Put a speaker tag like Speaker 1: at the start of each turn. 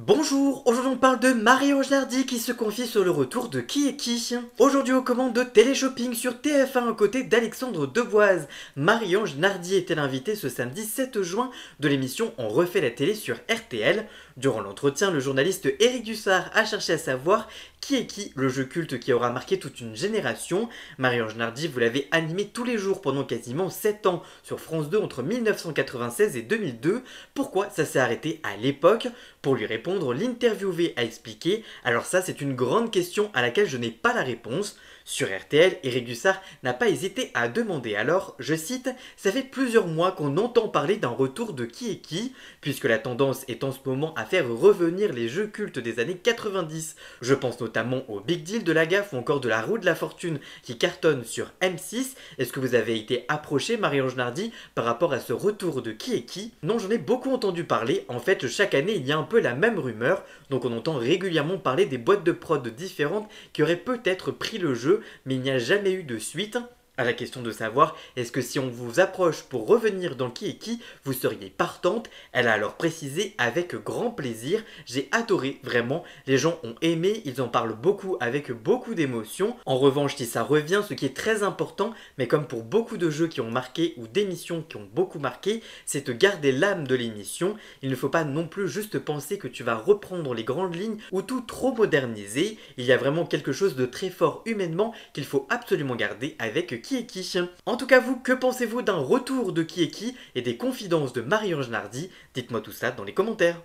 Speaker 1: Bonjour, aujourd'hui on parle de Marie-Ange Nardi qui se confie sur le retour de Qui est qui. Aujourd'hui aux commandes de Téléshopping sur TF1 aux côtés d'Alexandre Devoise. Marie-Ange Nardi était l'invitée ce samedi 7 juin de l'émission On refait la télé sur RTL. Durant l'entretien, le journaliste Éric Dussard a cherché à savoir Qui est qui, le jeu culte qui aura marqué toute une génération. Marie-Ange Nardi, vous l'avez animé tous les jours pendant quasiment 7 ans sur France 2 entre 1996 et 2002. Pourquoi ça s'est arrêté à l'époque? Pour lui répondre, l'interviewé a expliqué « Alors ça, c'est une grande question à laquelle je n'ai pas la réponse ». Sur RTL, Éric Dussard n'a pas hésité à demander alors, je cite, « Ça fait plusieurs mois qu'on entend parler d'un retour de Qui est qui, puisque la tendance est en ce moment à faire revenir les jeux cultes des années 90. Je pense notamment au Big Deal de la Gaffe ou encore de la Roue de la Fortune qui cartonne sur M6. Est-ce que vous avez été approché, Marie-Ange Nardi, par rapport à ce retour de Qui est qui? Non, j'en ai beaucoup entendu parler. En fait, chaque année, il y a un peu la même rumeur, donc on entend régulièrement parler des boîtes de prod différentes qui auraient peut-être pris le jeu, mais il n'y a jamais eu de suite. À la question de savoir, est-ce que si on vous approche pour revenir dans Qui est qui, vous seriez partante? Elle a alors précisé avec grand plaisir, j'ai adoré vraiment, les gens ont aimé, ils en parlent beaucoup avec beaucoup d'émotion. En revanche, si ça revient, ce qui est très important, mais comme pour beaucoup de jeux qui ont marqué ou d'émissions qui ont beaucoup marqué, c'est de garder l'âme de l'émission. Il ne faut pas non plus juste penser que tu vas reprendre les grandes lignes ou tout trop moderniser. Il y a vraiment quelque chose de très fort humainement qu'il faut absolument garder avec Qui est qui. En tout cas vous, que pensez-vous d'un retour de Qui est qui et des confidences de Marie-Ange Nardi? Dites-moi tout ça dans les commentaires.